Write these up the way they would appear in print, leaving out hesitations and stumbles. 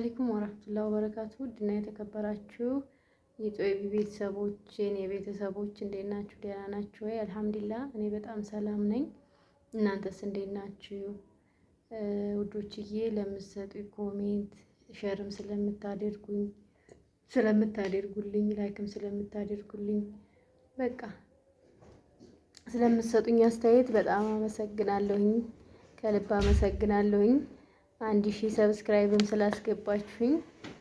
አለይኩም ወራህመቱላሂ ወበረካቱ። ድና የተከበራችሁ የጦይቢ ቤተሰቦች የኔ ቤተሰቦች እንዴት ናችሁ? ደህና ናችሁ ወይ? አልሐምዱሊላህ እኔ በጣም ሰላም ነኝ። እናንተስ እንዴት ናችሁ? ውዶችዬ ለምትሰጡኝ ኮሜንት ሼርም ስለምታደርጉልኝ ላይክም ስለምታደርጉልኝ በቃ ስለምትሰጡኝ አስተያየት በጣም አመሰግናለሁኝ። ከልብ አመሰግናለሁኝ። 1000 ሰብስክራይብም ስላስገባችሁኝ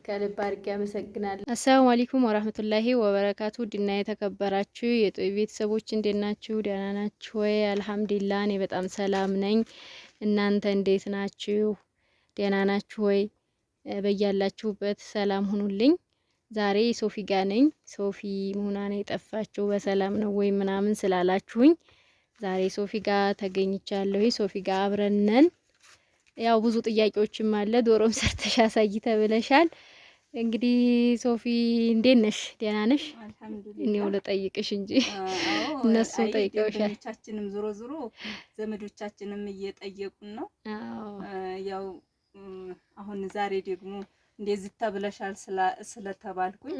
ከልብ አድርጌ አመሰግናለሁ። አሰላሙ አለይኩም ወራህመቱላሂ ወበረካቱ። ድና የተከበራችሁ የጦይቢ ቤተሰቦች እንዴት ናችሁ? ደህና ናችሁ ወይ? አልሐምዱሊላህ እኔ በጣም ሰላም ነኝ። እናንተ እንዴት ናችሁ? ደህና ናችሁ ወይ? በያላችሁበት ሰላም ሁኑልኝ። ዛሬ ሶፊ ጋር ነኝ። ሶፊ መሆኗ ነው የጠፋችው በሰላም ነው ወይ ምናምን ስላላችሁኝ ዛሬ ሶፊ ጋር ተገኝቻለሁ። ሶፊ ጋር አብረን ነን። ያው ብዙ ጥያቄዎችም አለ። ዶሮም ሰርተሽ አሳይ ተብለሻል። እንግዲህ ሶፊ እንዴት ነሽ? ደህና ነሽ? አልሐምዱሊላህ። እኔው ልጠይቅሽ እንጂ እነሱ ጠይቀውሻል። ዘመዶቻችንም ዞሮ ዘመዶቻችንም እየጠየቁን ነው። ያው አሁን ዛሬ ደግሞ እንደዚህ ተብለሻል ስለተባልኩኝ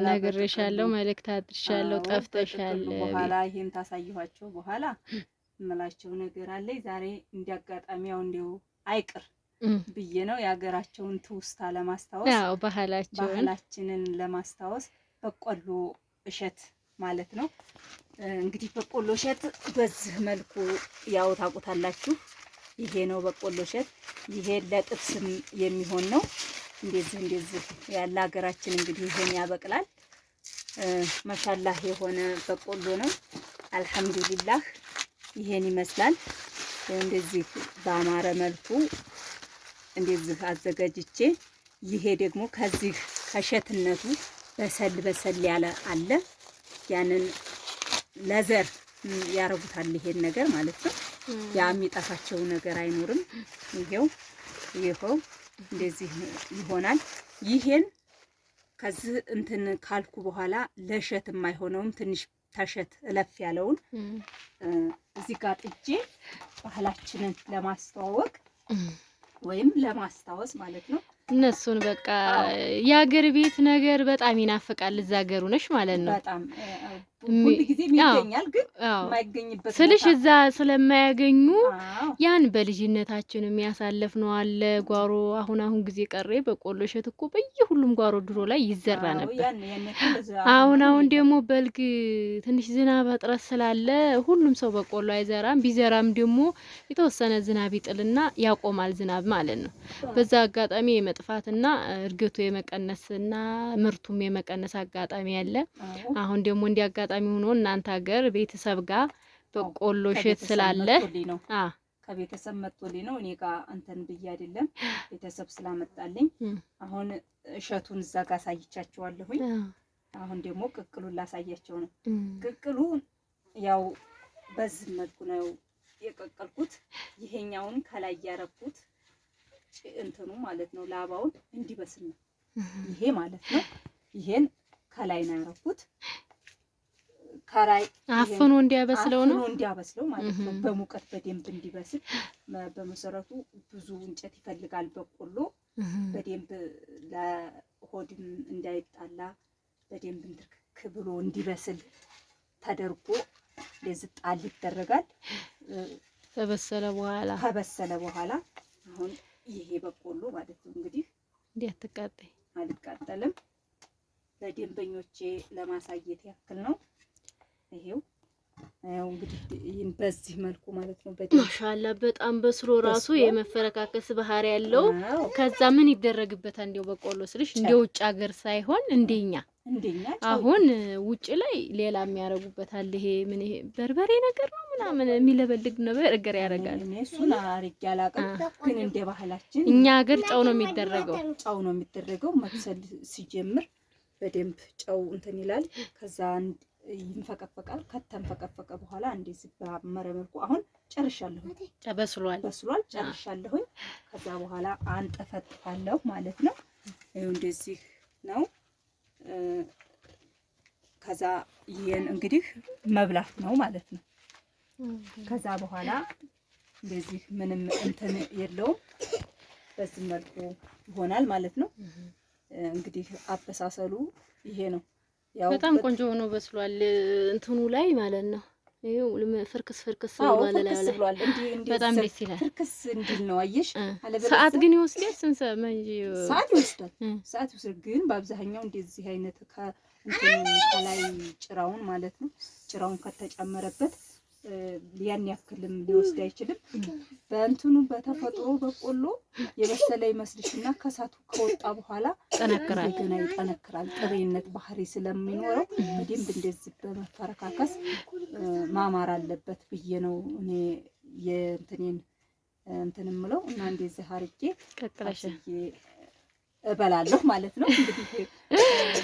ነግሬሻለሁ፣ መልእክት አድርሻለሁ። ጠፍተሻል። በኋላ ይሄን ታሳይኋቸው በኋላ እምላቸው ነገር አለኝ። ዛሬ እንዲያጋጣሚ ያው እንደው አይቅር ብዬ ነው የሀገራቸውን ትውስታ ለማስታወስ ያው ባህላችንን ለማስታወስ በቆሎ እሸት ማለት ነው። እንግዲህ በቆሎ እሸት በዚህ መልኩ ያው ታውቁታላችሁ። ይሄ ነው በቆሎ እሸት። ይሄ ለጥብስም የሚሆን ነው። እንደዚህ ያለ ሀገራችን እንግዲህ ይሄን ያበቅላል። ማሻአላህ የሆነ በቆሎ ነው። አልሐምዱሊላህ ይሄን ይመስላል። እንደዚህ በአማረ መልኩ እንደዚህ አዘጋጅቼ ይሄ ደግሞ ከዚህ ከሸትነቱ በሰል ያለ አለ። ያንን ለዘር ያረጉታል ይሄን ነገር ማለት ነው። ያ የሚጠፋቸው ነገር አይኖርም። ይሄው እንደዚህ ይሆናል። ይሄን ከዚህ እንትን ካልኩ በኋላ ለሸት የማይሆነውም ትንሽ ተሸት እለፍ ያለውን እዚህ ጋር ጥጄ ባህላችንን ለማስተዋወቅ ወይም ለማስታወስ ማለት ነው። እነሱን በቃ የሀገር ቤት ነገር በጣም ይናፍቃል። እዛ ሀገሩ ነሽ ማለት ነው። በጣም ሁሉ ጊዜ ይገኛል፣ ግን የማይገኝበት ስልሽ እዛ ስለማያገኙ ያን በልጅነታችን የሚያሳልፍነው አለ ጓሮ። አሁን ጊዜ ቀረ። በቆሎ እሸት እኮ በየሁሉም ጓሮ ድሮ ላይ ይዘራ ነበር። አሁን ደግሞ በልግ ትንሽ ዝናብ እጥረት ስላለ ሁሉም ሰው በቆሎ አይዘራም። ቢዘራም ደግሞ የተወሰነ ዝናብ ይጥልና ያቆማል ዝናብ ማለት ነው። በዛ አጋጣሚ የመጥፋትና እርግቱ የመቀነስና ምርቱም የመቀነስ አጋጣሚ አለ። አሁን ደግሞ እንዲህ አጋጣሚ ሆኖ እናንተ ሀገር ቤተሰብ ጋር በቆሎ እሸት ስላለ ከቤተሰብ መጥቶልኝ ነው። እኔ ጋር አንተን ብዬ አይደለም፣ ቤተሰብ ስላመጣልኝ አሁን እሸቱን እዛ ጋር አሳይቻቸዋለሁኝ። አሁን ደግሞ ቅቅሉን ላሳያቸው ነው። ቅቅሉ ያው በዚህ መልኩ ነው የቀቀልኩት። ይሄኛውን ከላይ ያረኩት እንትኑ ማለት ነው ላባውን እንዲበስል ነው ይሄ ማለት ነው። ይሄን ከላይ ነው ያረኩት። ከላይ አፍኖ እንዲያበስለው ማለት ነው። በሙቀት በደንብ እንዲበስል። በመሰረቱ ብዙ እንጨት ይፈልጋል በቆሎ በደንብ ለሆድም እንዳይጣላ በደንብ እንድርክ ብሎ እንዲበስል ተደርጎ ለዚህ ጣል ይደረጋል። ከበሰለ በኋላ አሁን ይሄ በቆሎ ማለት ነው እንግዲህ እንዲያትቃጠይ አልቃጠልም። ለደንበኞቼ ለማሳየት ያክል ነው። ይሄው እንግዲህ ይሄን በዚህ መልኩ ማለት ነው። ማሻአላ በጣም በስሎ ራሱ የመፈረካከስ ባህሪ ያለው። ከዛ ምን ይደረግበታል? እንደው በቆሎ ስልሽ እንደ ውጭ ሀገር ሳይሆን እንደኛ አሁን ውጭ ላይ ሌላ የሚያረጉበታል። ይሄ ምን ይሄ በርበሬ ነገር ነው ምናምን የሚለበልግ ነገር ያደርጋል። እሱን አሪግ ያላቀም ግን እንደ ባህላችን እኛ ሀገር ጨው ነው የሚደረገው። መብሰል ሲጀምር በደንብ ጨው እንትን ይላል። ከዛ ይንፈቀፈቃል። ከተንፈቀፈቀ በኋላ እንደዚህ በአመረ መልኩ አሁን ጨርሻለሁ። በስሏል ጨርሻለሁኝ። ከዛ በኋላ አንጠፈጥፋለሁ ማለት ነው። ይሄው እንደዚህ ነው። ከዛ ይሄን እንግዲህ መብላት ነው ማለት ነው። ከዛ በኋላ እንደዚህ ምንም እንትን የለውም። በዚህ መልኩ ይሆናል ማለት ነው። እንግዲህ አበሳሰሉ ይሄ ነው። ያው በጣም ቆንጆ ሆኖ በስሏል እንትኑ ላይ ማለት ነው። ይሄው ፍርክስ ብሏል ብሏል። እንዴ በጣም ደስ ይላል። ፍርክስ እንዲል ነው አየሽ። ሰዓት ግን ይወስዳል። ስንት ሰዓት ይወስዳል። ሰዓት ይወስዳል። ግን በአብዛኛው እንደዚህ አይነት ከእንትን ከላይ ጭራውን ማለት ነው ጭራውን ከተጨመረበት ያን ያክልም ሊወስድ አይችልም። በእንትኑ በተፈጥሮ በቆሎ የበሰለ ይመስልሽና ከሳቱ ከወጣ በኋላ ጠነክራል፣ ገና ይጠነክራል። ጥሬነት ባህሪ ስለሚኖረው በደንብ እንደዚህ በመፈረካከስ ማማር አለበት ብዬ ነው እኔ የእንትኔን እንትን እምለው እና እንደዚህ አርጌ ቀጥላሽ እበላለሁ ማለት ነው። እንግዲህ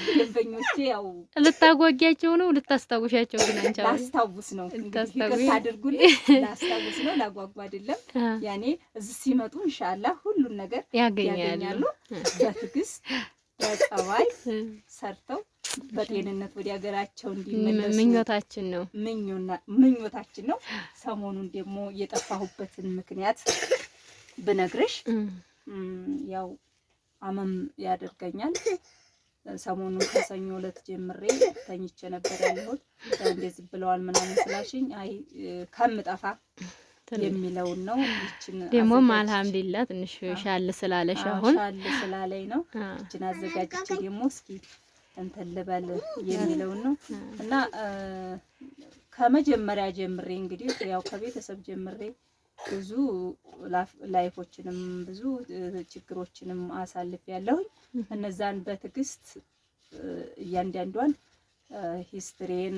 ደንበኞቼ ያው ልታጓጊያቸው ነው ልታስታውሻቸው? ግን አንቺ ላስታውስ ነው እንግዲህ ታድርጉልኝ። ላስታውስ ነው ላጓጓ አይደለም። ያኔ እዚህ ሲመጡ ኢንሻአላህ ሁሉን ነገር ያገኛሉ። በትዕግስት በጸባይ ሰርተው በጤንነት ወደ ሀገራቸው እንዲመለሱ ምኞታችን ነው ምኞታችን ነው። ሰሞኑን ደግሞ የጠፋሁበትን ምክንያት ብነግርሽ ያው አመም ያደርገኛል። ሰሞኑን ከሰኞ ዕለት ጀምሬ ተኝቼ ነበር ያለሁት። እንደዚህ ብለዋል ምናምን ስላሽኝ አይ ከምጠፋ የሚለውን ነው። እቺን ደግሞ አልሐምዱሊላህ ትንሽ ሻል ስላለሽ አሁን ሻል ስላለኝ ነው። እቺን አዘጋጅቼ ደግሞ እስኪ እንትን ልበል የሚለውን ነው እና ከመጀመሪያ ጀምሬ እንግዲህ ያው ከቤተሰብ ጀምሬ ብዙ ላይፎችንም ብዙ ችግሮችንም አሳልፍ ያለሁኝ እነዛን በትዕግስት እያንዳንዷን ሂስትሪን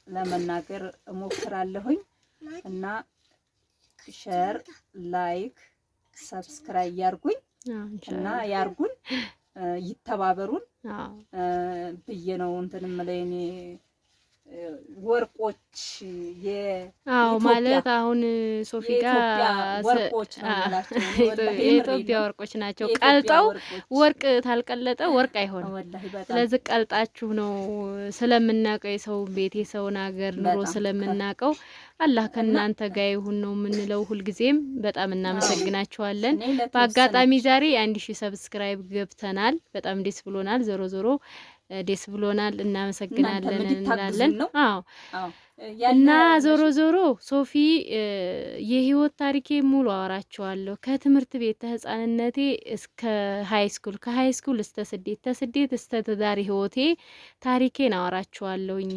ለመናገር እሞክራለሁኝ እና ሼር፣ ላይክ፣ ሰብስክራይብ ያርጉኝ እና ያርጉን ይተባበሩን ብዬ ነው እንትን እምለኝ። ወርቆች ማለት አሁን ሶፊ ጋር ወርቆች ነው ማለት ነው። የኢትዮጵያ ወርቆች ናቸው። ቀልጠው ወርቅ ታልቀለጠ ወርቅ አይሆንም። ስለዚህ ቀልጣችሁ ነው ስለምናውቀው የሰው ቤት የሰውን ሀገር ኑሮ ስለምናውቀው አላህ ከእናንተ ጋር ይሁን ነው የምንለው ሁልጊዜም። በጣም እናመሰግናችኋለን። በአጋጣሚ ዛሬ 1000 ሰብስክራይብ ገብተናል። በጣም ደስ ብሎናል። ዞሮ ዞሮ ደስ ብሎናል። እናመሰግናለን እንላለን። አዎ እና ዞሮ ዞሮ ሶፊ የህይወት ታሪኬ ሙሉ አወራቸዋለሁ። ከትምህርት ቤት ከህፃንነቴ እስከ ሃይ ስኩል፣ ከሃይ ስኩል እስከ ስደት፣ ከስደት እስከ ትዳር ህይወቴ ታሪኬን አወራቸዋለሁኝ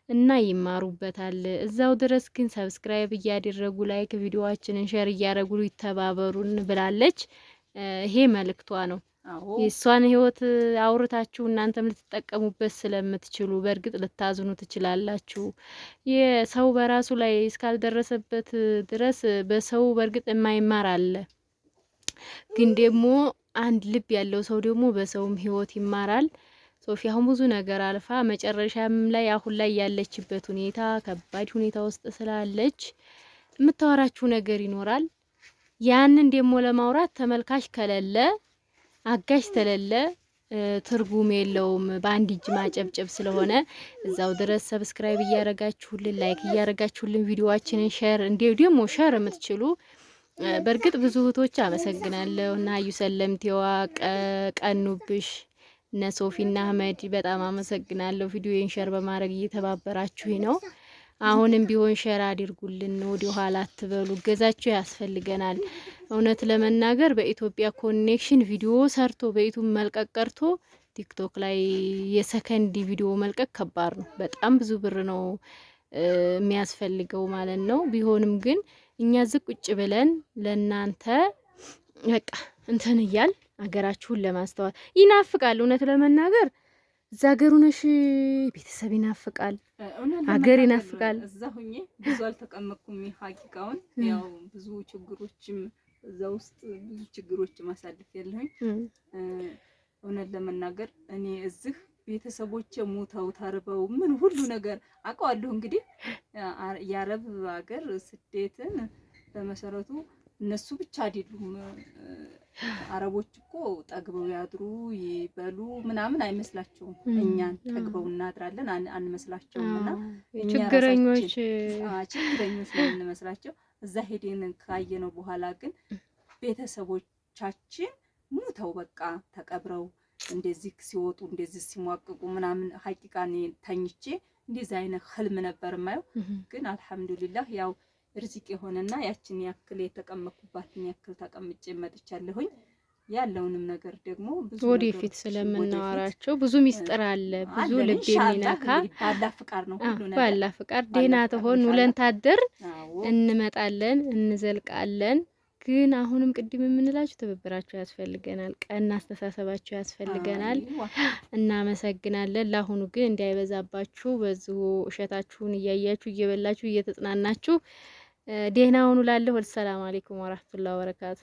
እና ይማሩበታል። እዛው ድረስ ግን ሰብስክራይብ እያደረጉ ላይክ ቪዲዮአችንን ሼር እያደረጉ ይተባበሩን ብላለች። ይሄ መልእክቷ ነው። የሷን ህይወት አውርታችሁ እናንተም ልትጠቀሙበት ስለምትችሉ በእርግጥ ልታዝኑ ትችላላችሁ። የሰው በራሱ ላይ እስካልደረሰበት ድረስ በሰው በእርግጥ የማይማር አለ። ግን ደግሞ አንድ ልብ ያለው ሰው ደግሞ በሰውም ህይወት ይማራል። ሶፊ አሁን ብዙ ነገር አልፋ መጨረሻም ላይ አሁን ላይ ያለችበት ሁኔታ ከባድ ሁኔታ ውስጥ ስላለች የምታወራችሁ ነገር ይኖራል። ያንን ደግሞ ለማውራት ተመልካች ከሌለ አጋሽ ተለለ ትርጉም የለውም። በአንድ እጅ ማጨብጨብ ስለሆነ እዛው ድረስ ሰብስክራይብ እያረጋችሁልን ላይክ እያረጋችሁልን ቪዲዮአችንን ሼር እንዲሁ ደግሞ ሼር የምትችሉ በእርግጥ ብዙ እህቶች አመሰግናለሁ እና አዩ ሰለምቴዋ ቀኑብሽ እነ ሶፊና አህመድ በጣም አመሰግናለሁ። ቪዲዮዬን ሼር በማድረግ እየተባበራችሁኝ ነው። አሁንም ቢሆን ሼር አድርጉልን፣ ወደ ኋላ አትበሉ። ገዛችሁ ያስፈልገናል። እውነት ለመናገር በኢትዮጵያ ኮኔክሽን ቪዲዮ ሰርቶ በዩቲዩብ መልቀቅ ቀርቶ ቲክቶክ ላይ የሰከንድ ቪዲዮ መልቀቅ ከባድ ነው። በጣም ብዙ ብር ነው የሚያስፈልገው ማለት ነው። ቢሆንም ግን እኛ ዝቅ ቁጭ ብለን ለናንተ በቃ እንትን እያል ሀገራችሁን ለማስተዋል ይናፍቃል። እውነት ለመናገር እዛ ሀገሩ ነሽ ቤተሰብ ይናፍቃል፣ ሀገር ይናፍቃል። እዛ ሁኜ ብዙ አልተቀመጥኩም። ሀቂቃውን ያው ብዙ ችግሮችም እዛ ውስጥ ብዙ ችግሮችም አሳልፍ ያለሁኝ። እውነት ለመናገር እኔ እዚህ ቤተሰቦቼ ሞተው ተርበው ምን ሁሉ ነገር አውቀዋለሁ። እንግዲህ የአረብ ሀገር ስደትን በመሰረቱ እነሱ ብቻ አይደሉም። አረቦች እኮ ጠግበው ያድሩ ይበሉ ምናምን አይመስላቸውም። እኛን ጠግበው እናድራለን አንመስላቸውምና ችግረኞች ነው የምንመስላቸው። እዛ ሄደን ካየነው በኋላ ግን ቤተሰቦች ቤተሰቦቻችን ሙተው በቃ ተቀብረው እንደዚህ ሲወጡ እንደዚህ ሲሟቅቁ ምናምን ሐቂቃ እኔ ተኝቼ እንደዚህ አይነት ህልም ነበር የማየው። ግን አልሐምዱሊላህ ያው ርዝቅ የሆነና ያችን ያክል የተቀመጥኩባትን ያክል ተቀምጬ መጥቻለሁኝ። ያለውንም ነገር ደግሞ ብዙ ወደፊት ስለምናወራቸው ብዙ ሚስጥር አለ፣ ብዙ ልብ የሚነካ ባላ ፍቃድ ነው ሁሉ ነገር ባላ ፍቃድ ደህና ተሆን ውለን ታደር እንመጣለን እንዘልቃለን። ግን አሁንም ቅድም የምንላችሁ ትብብራችሁ ያስፈልገናል፣ ቀና አስተሳሰባችሁ ያስፈልገናል። እናመሰግናለን። ለአሁኑ ግን እንዳይበዛባችሁ በዚሁ እሸታችሁን እያያችሁ እየበላችሁ እየተጽናናችሁ ደህና ሁኑ። ላለሁ ሰላም አለይኩም ወራህመቱላሂ ወበረካቱ።